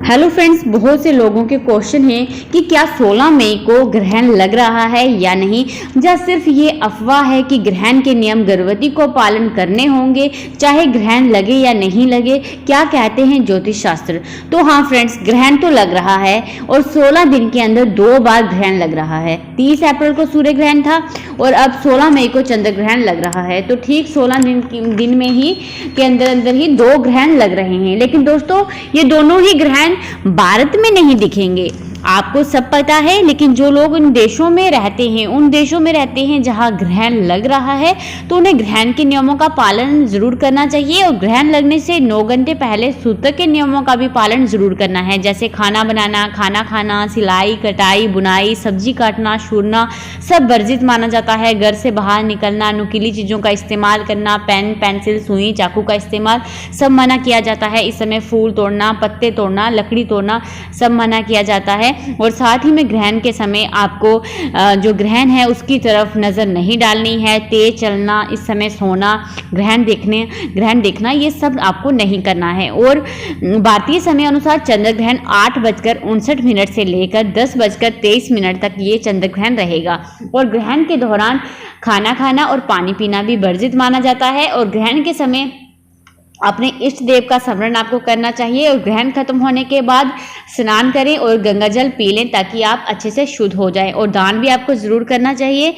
Hello friends, बहुत से लोगों के क्वेश्चन है कि क्या 16 मई को ग्रहण लग रहा है या नहीं, या सिर्फ ये अफवाह है कि ग्रहण के नियम गर्भवती को पालन करने होंगे चाहे ग्रहण लगे या नहीं लगे। क्या कहते हैं ज्योतिष शास्त्र। तो हाँ फ्रेंड्स, ग्रहण तो लग रहा है और 16 दिन के अंदर 2 बार ग्रहण लग रहा है। 30 अप्रैल को सूर्य ग्रहण था और अब 16 मई को चंद्र ग्रहण लग रहा है। तो ठीक 16 दिन में ही के अंदर ही 2 ग्रहण लग रहे हैं। लेकिन दोस्तों, ये दोनों ही ग्रहण भारत में नहीं दिखेंगे, आपको सब पता है। लेकिन जो लोग उन देशों में रहते हैं जहां ग्रहण लग रहा है, तो उन्हें ग्रहण के नियमों का पालन जरूर करना चाहिए। और ग्रहण लगने से 9 घंटे पहले सूतक के नियमों का भी पालन जरूर करना है, जैसे खाना बनाना, खाना खाना, सिलाई कटाई, बुनाई, सब्जी काटना, छूना सब वर्जित माना जाता है। घर से बाहर निकलना, नुकीली चीजों का इस्तेमाल करना, पेन, पेंसिल, सुई, चाकू का इस्तेमाल सब मना किया जाता है। इस समय फूल तोड़ना, पत्ते तोड़ना, लकड़ी तोड़ना सब मना किया जाता है। और साथ ही में ग्रहण के समय आपको जो ग्रहण है उसकी तरफ नजर नहीं डालनी है। तेज चलना, इस समय सोना, ग्रहण देखना ये सब आपको नहीं करना है। और भारतीय समय अनुसार चंद्र ग्रहण 8:59 से लेकर 10:23 तक ये चंद्र ग्रहण रहेगा। और ग्रहण के दौरान खाना खाना और पानी पीना भी वर्जित माना जाता है। और ग्रहण के समय अपने इष्ट देव का स्मरण आपको करना चाहिए। और ग्रहण खत्म होने के बाद स्नान करें और गंगा जल पी लें, ताकि आप अच्छे से शुद्ध हो जाएं। और दान भी आपको जरूर करना चाहिए।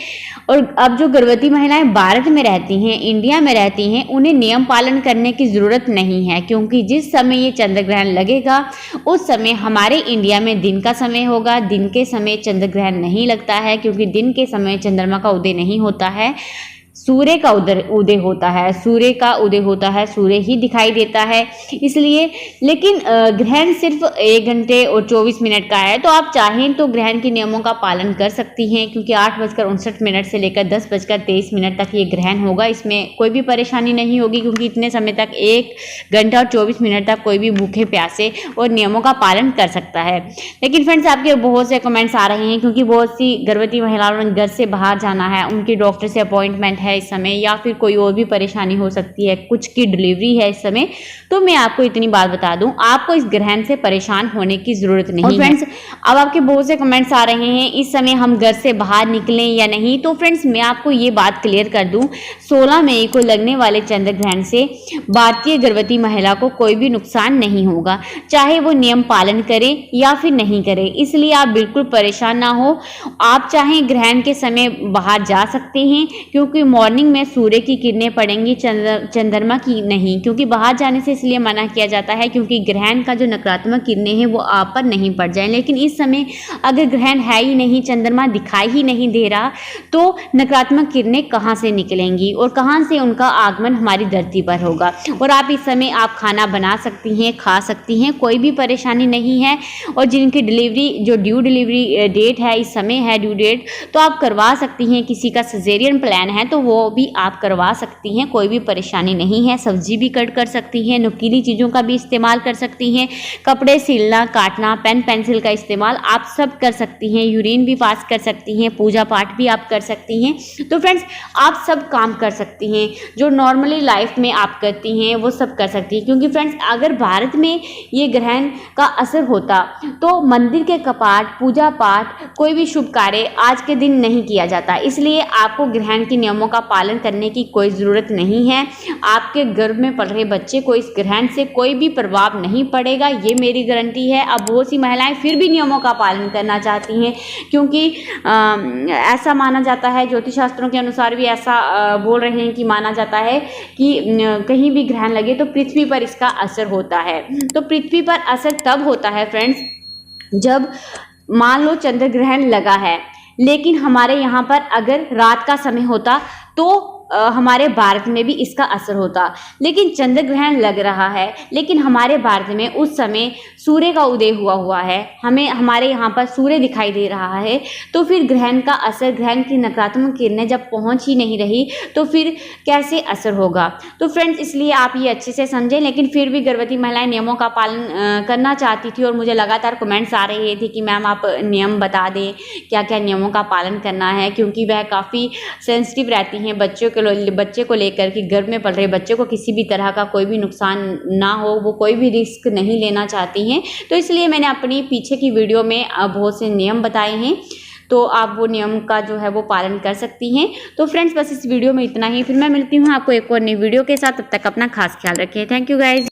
और अब जो गर्भवती महिलाएं भारत में रहती हैं, इंडिया में रहती हैं, उन्हें नियम पालन करने की जरूरत नहीं है, क्योंकि जिस समय ये चंद्र ग्रहण लगेगा उस समय हमारे इंडिया में दिन का समय होगा। दिन के समय चंद्र ग्रहण नहीं लगता है, क्योंकि दिन के समय चंद्रमा का उदय नहीं होता है, सूर्य का उदय होता है। सूर्य ही दिखाई देता है इसलिए। लेकिन ग्रहण सिर्फ 1 घंटे और 24 मिनट का है, तो आप चाहें तो ग्रहण के नियमों का पालन कर सकती हैं, क्योंकि 8:59 से लेकर 10:23 तक ये ग्रहण होगा। इसमें कोई भी परेशानी नहीं होगी, क्योंकि इतने समय तक 1 घंटा और 24 मिनट तक कोई भी भूखे प्यासे और नियमों का पालन कर सकता है। लेकिन फ्रेंड्स, आपके बहुत से कमेंट्स आ रहे हैं, क्योंकि बहुत सी गर्भवती महिलाओं ने घर से बाहर जाना है, उनकी डॉक्टर से अपॉइंटमेंट है इस समय, या फिर कोई और भी परेशानी हो सकती है, कुछ की डिलीवरी है इस समय। तो मैं आपको इतनी बात बता दूं, आपको इस ग्रहण से परेशान होने की जरूरत नहीं है। फ्रेंड्स, अब आपके बहुत से कमेंट्स आ रहे हैं इस समय हम घर से बाहर निकलें या नहीं। तो फ्रेंड्स, मैं आपको ये बात क्लियर कर दूं, 16 मई को लगने वाले चंद्र ग्रहण से भारतीय गर्भवती महिला को कोई भी नुकसान नहीं होगा, चाहे वो नियम पालन करे या फिर नहीं करे। इसलिए आप बिल्कुल परेशान ना हो। आप चाहें ग्रहण के समय बाहर जा सकते हैं, क्योंकि मॉर्निंग में सूर्य की किरणें पड़ेंगी, चंद्रमा की नहीं। क्योंकि बाहर जाने से इसलिए मना किया जाता है, क्योंकि ग्रहण का जो नकारात्मक किरणें हैं वो आप पर नहीं पड़ जाए। लेकिन इस समय अगर ग्रहण है ही नहीं, चंद्रमा दिखाई ही नहीं दे रहा, तो नकारात्मक किरणें कहाँ से निकलेंगी और कहाँ से उनका आगमन हमारी धरती पर होगा। और आप इस समय आप खाना बना सकती हैं, खा सकती हैं, कोई भी परेशानी नहीं है। और जिनकी ड्यू डिलीवरी डेट है, इस समय है ड्यू डेट, तो आप करवा सकती हैं। किसी का सिजेरियन प्लान है तो वो भी आप करवा सकती हैं, कोई भी परेशानी नहीं है। सब्जी भी कट कर सकती हैं, नुकीली चीज़ों का भी इस्तेमाल कर सकती हैं, कपड़े सिलना, काटना, पेन पेंसिल का इस्तेमाल आप सब कर सकती हैं, यूरिन भी पास कर सकती हैं, पूजा पाठ भी आप कर सकती हैं। तो फ्रेंड्स, आप सब काम कर सकती हैं जो नॉर्मली लाइफ में आप करती हैं, वो सब कर सकती हैं। क्योंकि फ्रेंड्स, अगर भारत में ये ग्रहण का असर होता तो मंदिर के कपाट, पूजा पाठ, कोई भी शुभ कार्य आज के दिन नहीं किया जाता। इसलिए आपको ग्रहण के नियमों का पालन करने की कोई ज़रूरत नहीं है। आपके गर्भ में पल रहे बच्चे को इस ग्रहण से कोई भी प्रभाव नहीं पड़ेगा, ये मेरी गारंटी है। अब बहुत सी महिलाएं फिर भी नियमों का पालन करना चाहती हैं, क्योंकि ऐसा माना जाता है, ज्योतिष शास्त्रों के अनुसार भी ऐसा बोल रहे हैं कि माना जाता है कि कहीं भी ग्रहण लगे तो पृथ्वी पर इसका असर होता है। तो पृथ्वी पर असर तब होता है फ्रेंड्स, जब मान लो चंद्र ग्रहण लगा है, लेकिन हमारे यहाँ पर अगर रात का समय होता तो हमारे भारत में भी इसका असर होता। लेकिन चंद्र ग्रहण लग रहा है, लेकिन हमारे भारत में उस समय सूर्य का उदय हुआ है, हमारे यहाँ पर सूर्य दिखाई दे रहा है। तो फिर ग्रहण का असर, ग्रहण की नकारात्मक किरणें जब पहुँच ही नहीं रही तो फिर कैसे असर होगा। तो फ्रेंड्स, इसलिए आप ये अच्छे से समझें। लेकिन फिर भी गर्भवती महिलाएं नियमों का पालन करना चाहती थी, और मुझे लगातार कमेंट्स आ रहे थे कि मैम आप नियम बता दें, क्या क्या नियमों का पालन करना है, क्योंकि वह काफ़ी सेंसिटिव रहती हैं बच्चे को लेकर कि गर्भ में पल रहे बच्चे को किसी भी तरह का कोई भी नुकसान ना हो, वो कोई भी रिस्क नहीं लेना चाहती हैं। हैं, तो इसलिए मैंने अपनी पीछे की वीडियो में बहुत से नियम बताए हैं, तो आप वो नियम का जो है वो पालन कर सकती हैं। तो फ्रेंड्स बस इस वीडियो में इतना ही, फिर मैं मिलती हूँ आपको एक और नई वीडियो के साथ। तब तक अपना खास ख्याल रखें। Thank you guys.